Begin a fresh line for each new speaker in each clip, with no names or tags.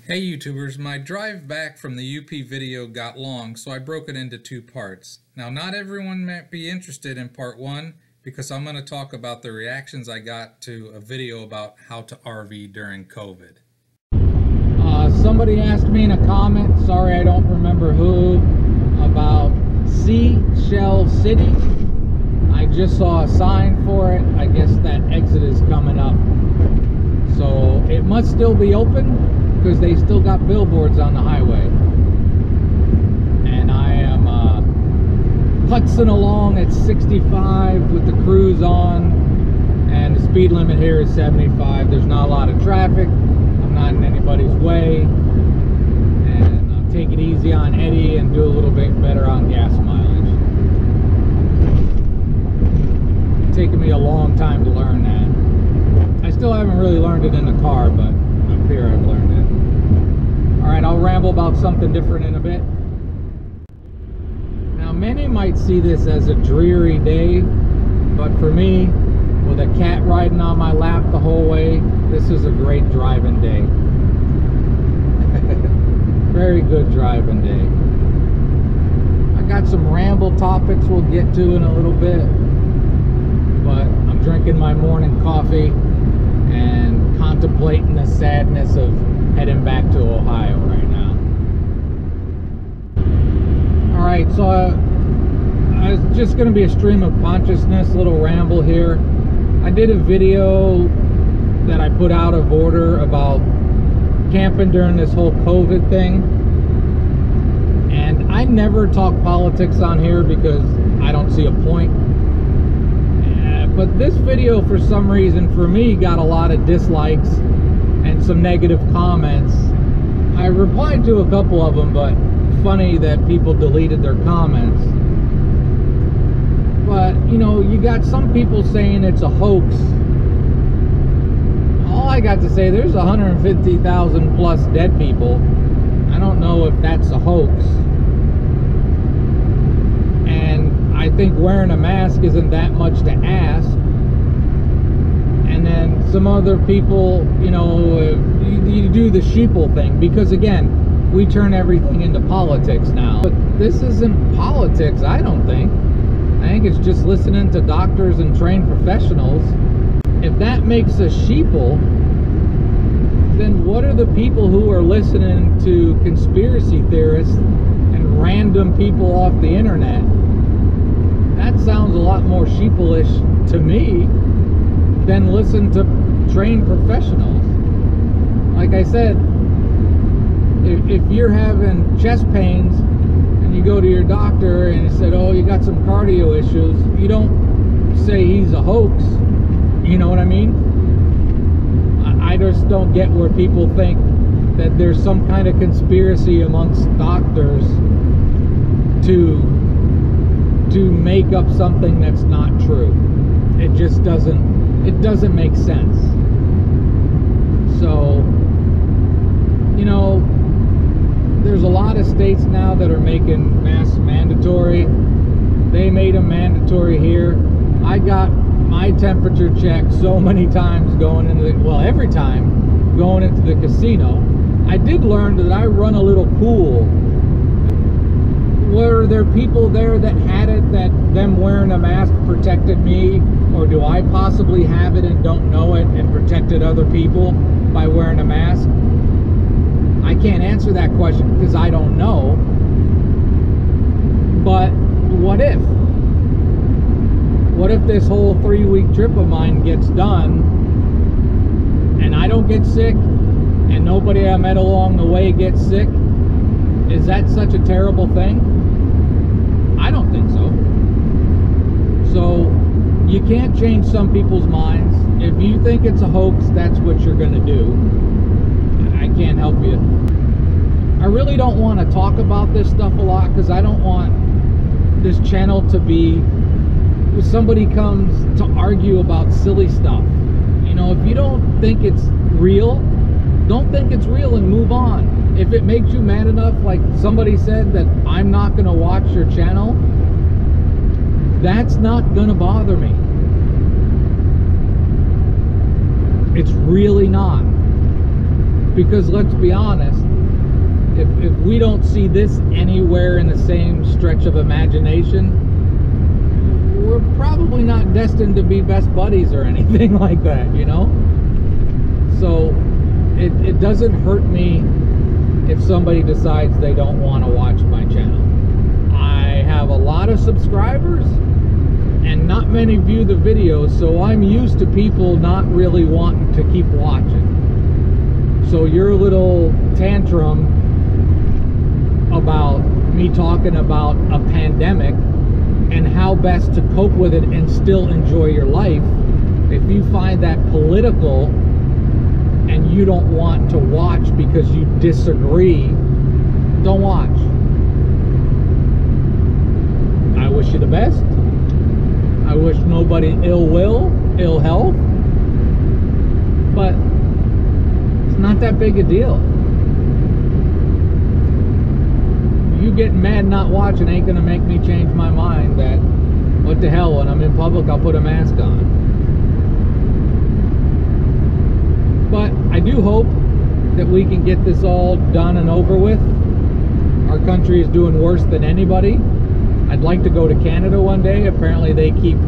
Hey YouTubers, my drive back from the UP video got long, so I broke it into two parts. Now, not everyone might be interested in part one because I'm going to talk about the reactions I got to a video about how to RV during COVID.
Somebody asked me in a comment, sorry I don't remember who, about Seashell City. I just saw a sign for it. I guess that exit is coming up. So it must still be open, because they still got billboards on the highway. And I am putzing along at 65 with the cruise on, and the speed limit here is 75. There's not a lot of traffic. I'm not in anybody's way, and I'll take it easy on Eddie and do a little bit better on gas mileage. It's taken me a long time to learn that. I still haven't really learned it in the car, but up here I've learned it. Alright, I'll ramble about something different in a bit. Now, many might see this as a dreary day, but for me, with a cat riding on my lap the whole way, this is a great driving day. Very good driving day. I got some ramble topics we'll get to in a little bit, but I'm drinking my morning coffee and contemplating the sadness of heading back to Ohio right now. Alright, so it's just going to be a stream of consciousness, little ramble here. I did a video that I put out of order about camping during this whole COVID thing. And I never talk politics on here because I don't see a point. But this video, for some reason, for me, got a lot of dislikes and some negative comments. I replied to a couple of them, but funny that people deleted their comments. But, you know, you got some people saying it's a hoax. All I got to say, there's 150,000 plus dead people. I don't know if that's a hoax. And I think wearing a mask isn't that much to ask. And then some other people, you know, you do the sheeple thing, because again, we turn everything into politics now. But this isn't politics, I don't think. I think it's just listening to doctors and trained professionals. If that makes us sheeple, then what are the people who are listening to conspiracy theorists and random people off the internet? That sounds a lot more sheepleish to me than listen to trained professionals. Like I said, if you're having chest pains and you go to your doctor and he said, oh, you got some cardio issues, you don't say he's a hoax. You know what I mean? I just don't get where people think that there's some kind of conspiracy amongst doctors to make up something that's not true. It just doesn't make sense. So, you know, there's a lot of states now that are making masks mandatory. They made them mandatory here. I got my temperature checked so many times going into the, well, every time going into the casino. I did learn that I run a little pool. Were there people there that had it, that them wearing a mask protected me? Or do I possibly have it and don't know it and protected other people by wearing a mask? I can't answer that question because I don't know. But what if? What if this whole 3-week trip of mine gets done and I don't get sick and nobody I met along the way gets sick? Is that such a terrible thing? I don't think so. So you can't change some people's minds. If you think it's a hoax, that's what you're going to do. I can't help you. I really don't want to talk about this stuff a lot because I don't want this channel to be, if somebody comes to argue about silly stuff. You know, if you don't think it's real, don't think it's real and move on. If it makes you mad enough, like somebody said, that I'm not going to watch your channel, that's not going to bother me. It's really not. Because let's be honest, if we don't see this anywhere in the same stretch of imagination, we're probably not destined to be best buddies or anything like that, you know? So it doesn't hurt me if somebody decides they don't want to watch my channel. I have a lot of subscribers and not many view the videos, so I'm used to people not really wanting to keep watching. So your little tantrum about me talking about a pandemic and how best to cope with it and still enjoy your life, if you find that political and you don't want to watch because you disagree, don't watch. I wish you the best. I wish nobody ill will, ill health, but it's not that big a deal. You getting mad not watching ain't gonna make me change my mind that what the hell, when I'm in public I'll put a mask on. But I do hope that we can get this all done and over with. Our country is doing worse than anybody. I'd like to go to Canada one day. Apparently they keep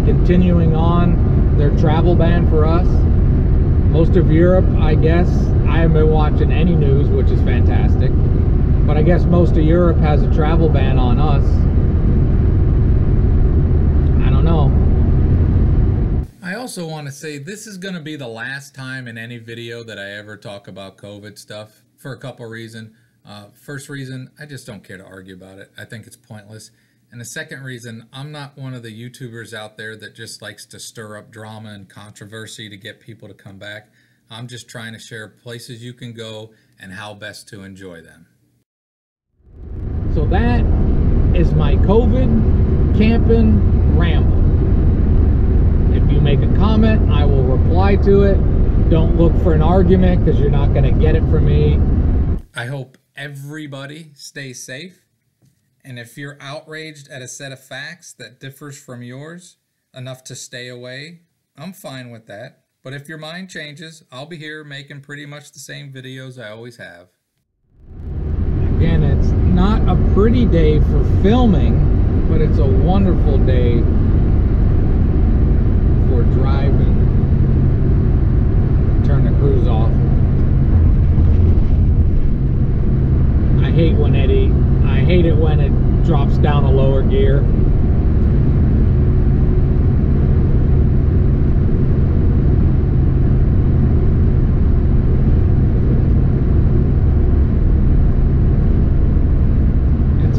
continuing on their travel ban for us. Most of Europe, I guess, I haven't been watching any news, which is fantastic. But I guess most of Europe has a travel ban on us. I don't know.
I also want to say this is going to be the last time in any video that I ever talk about COVID stuff for a couple reasons. First reason, I just don't care to argue about it. I think it's pointless. And the second reason, I'm not one of the YouTubers out there that just likes to stir up drama and controversy to get people to come back. I'm just trying to share places you can go and how best to enjoy them.
So that is my COVID camping ramble. If you make a comment, I will reply to it. Don't look for an argument because you're not going to get it from me.
I hope everybody stays safe. And if you're outraged at a set of facts that differs from yours enough to stay away, I'm fine with that. But if your mind changes, I'll be here making pretty much the same videos I always have.
Again, it's not a pretty day for filming, but it's a wonderful day for driving. Turn the cruise off. I hate it when it drops down a lower gear.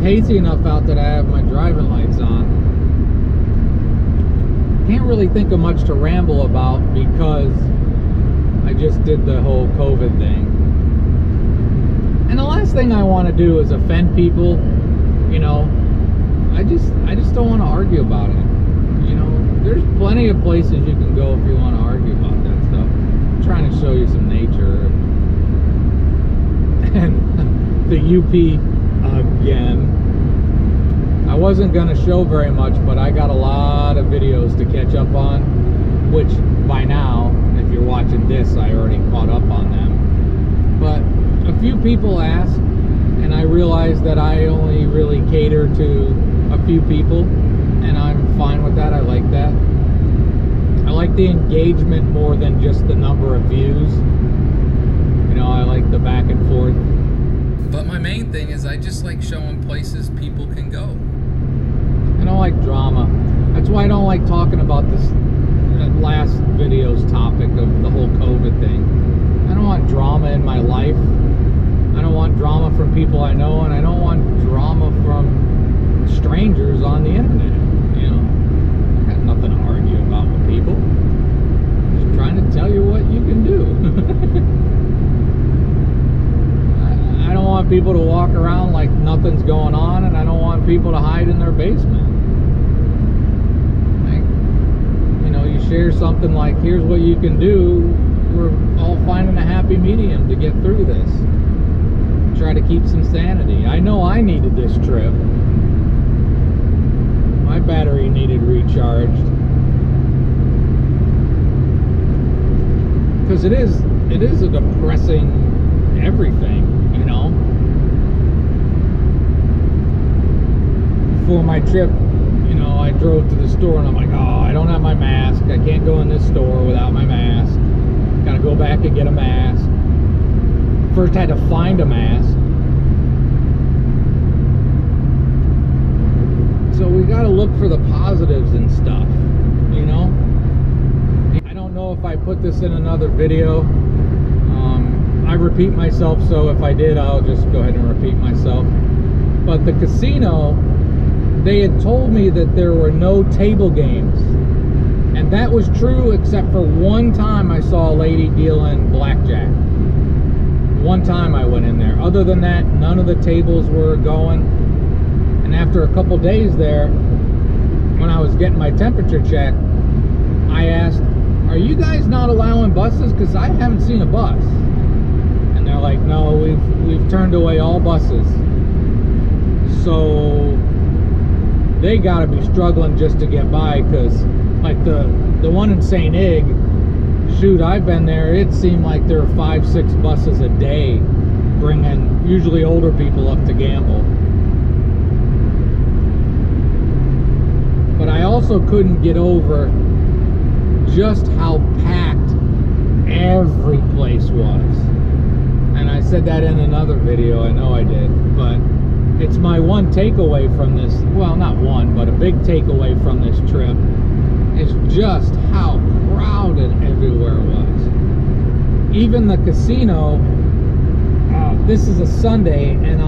Hazy enough out that I have my driving lights on. Can't really think of much to ramble about because I just did the whole COVID thing. And the last thing I want to do is offend people. You know, I just don't want to argue about it. You know, there's plenty of places you can go if you want to argue about that stuff. I'm trying to show you some nature. And the UP again. I wasn't going to show very much, but I got a lot of videos to catch up on, which by now, if you're watching this, I already caught up on them. But a few people asked, and I realized that I only really cater to a few people, and I'm fine with that. I like that. I like the engagement more than just the number of views. You know, I like the back and forth.
But my main thing is I just like showing places people can go.
I don't like drama. That's why I don't like talking about this last video's topic of the whole COVID thing. I don't want drama in my life. I don't want drama from people I know, and I don't want drama from strangers on the internet. You know, I got nothing to argue about with people. I'm just trying to tell you what you can do. I don't want people to walk around like nothing's going on, and I don't want people to hide in their basement. Like, you know, you share something like, here's what you can do. We're all finding a happy medium to get through this. Try to keep some sanity. I know I needed this trip. My battery needed recharged. Because it is it is a depressing everything, you know. For my trip, you know, I drove to the store and I'm like, oh, I don't have my mask. I can't go in this store without my mask. Gotta go back and get a mask. First I had to find a mask. So we gotta look for the positives and stuff, you know. I don't know if I put this in another video. I repeat myself, so if I did, I'll just go ahead and repeat myself. But the casino, they had told me that there were no table games. And that was true, except for one time I saw a lady dealing blackjack. One time I went in there. Other than that, none of the tables were going. And after a couple days there, when I was getting my temperature checked, I asked, are you guys not allowing buses? Because I haven't seen a bus. And they're like, no, we've turned away all buses. So they gotta be struggling just to get by, because like the one in St. Ig, shoot, I've been there, it seemed like there were 5-6 buses a day bringing usually older people up to gamble. But I also couldn't get over just how packed every place was. And I said that in another video, I know I did, but it's my one takeaway from this, well, not one, but a big takeaway from this trip is just how crowded everywhere was. Even the casino, this is a Sunday, and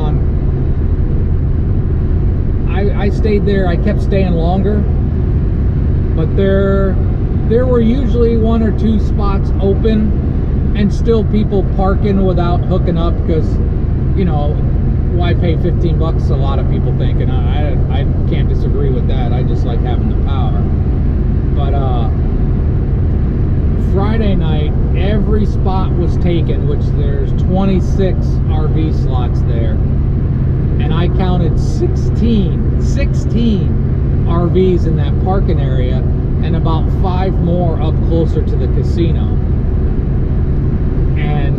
I stayed there, I kept staying longer, but there were usually 1 or 2 spots open, and still people parking without hooking up, because, you know, why pay 15 bucks, a lot of people think, and I can't disagree with that. I just like having the power. But Friday night, every spot was taken, which there's 26 RV slots there, and I counted 16 RVs in that parking area, and about 5 more up closer to the casino. And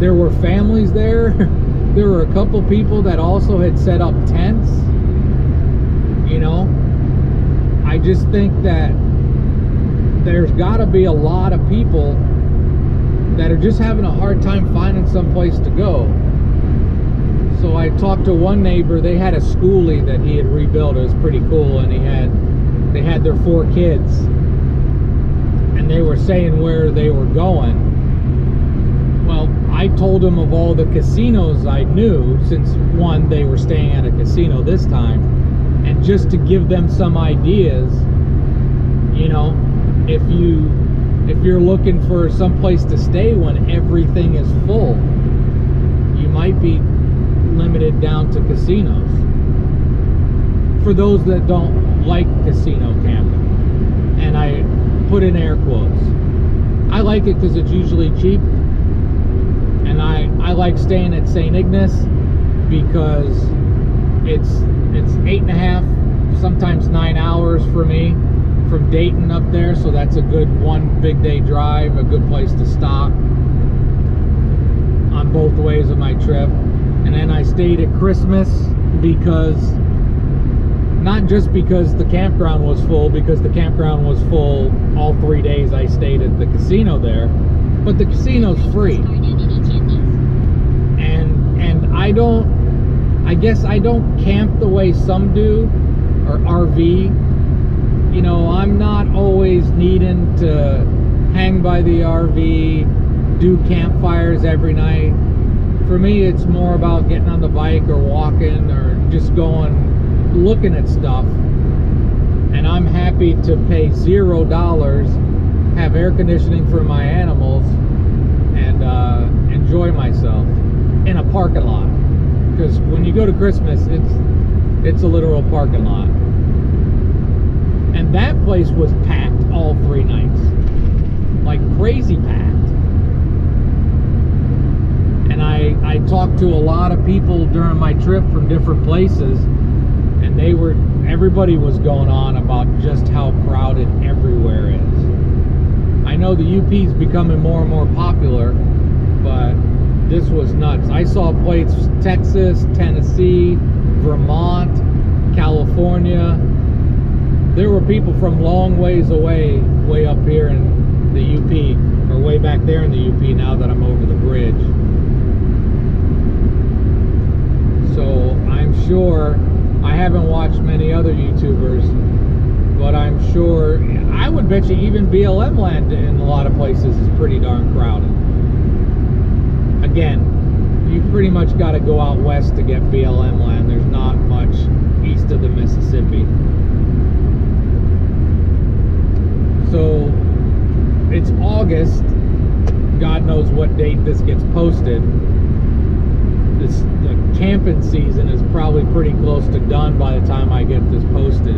there were families there. There were a couple people that also had set up tents. You know, I just think that there's got to be a lot of people that are just having a hard time finding some place to go. So I talked to one neighbor. They had a schoolie that he had rebuilt. It was pretty cool, and they had their 4 kids, and they were saying where they were going. Well, I told them of all the casinos I knew, since one, they were staying at a casino this time, and just to give them some ideas, you know, if you're looking for some place to stay when everything is full, you might be limited down to casinos. For those that don't like casino camping, and I put in air quotes, I like it because it's usually cheap. And I like staying at St. Ignace because it's 8.5, sometimes 9 hours for me from Dayton up there, so that's a good 1 big day drive, a good place to stop on both ways of my trip. And then I stayed at Christmas because, not just because the campground was full, because the campground was full all 3 days I stayed at the casino there, but the casino's free. And I guess I don't camp the way some do, or RV. You know, I'm not always needing to hang by the RV, do campfires every night. For me, it's more about getting on the bike or walking or just going, looking at stuff. And I'm happy to pay $0, have air conditioning for my animals, and enjoy myself in a parking lot. Because when you go to Christmas, it's a literal parking lot. And that place was packed all 3 nights. Like crazy packed. And I talked to a lot of people during my trip from different places, and everybody was going on about just how crowded everywhere is. I know the UP is becoming more and more popular, but this was nuts. I saw plates Texas, Tennessee, Vermont, California. There were people from long ways away, way up here in the UP, or way back there in the UP now that I'm over the bridge. So I'm sure, I haven't watched many other YouTubers, but I'm sure, I would bet you even BLM land in a lot of places is pretty darn crowded. Again, you pretty much got to go out west to get BLM land. There's not much east of the Mississippi. So it's August. God knows what date this gets posted. The camping season is probably pretty close to done by the time I get this posted.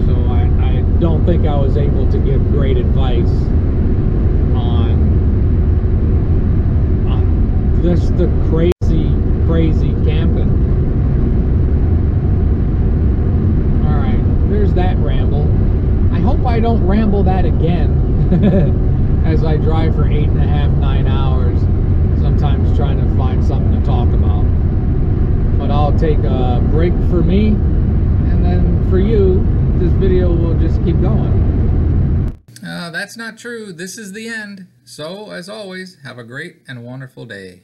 So I don't think I was able to give great advice on just the crazy camping. Alright, there's that ramble. I hope I don't ramble that again as I drive for 8.5, 9 hours, sometimes trying to find something to talk about. But I'll take a break for me, and then for you, this video will just keep going.
That's not true. This is the end. So, as always, have a great and wonderful day.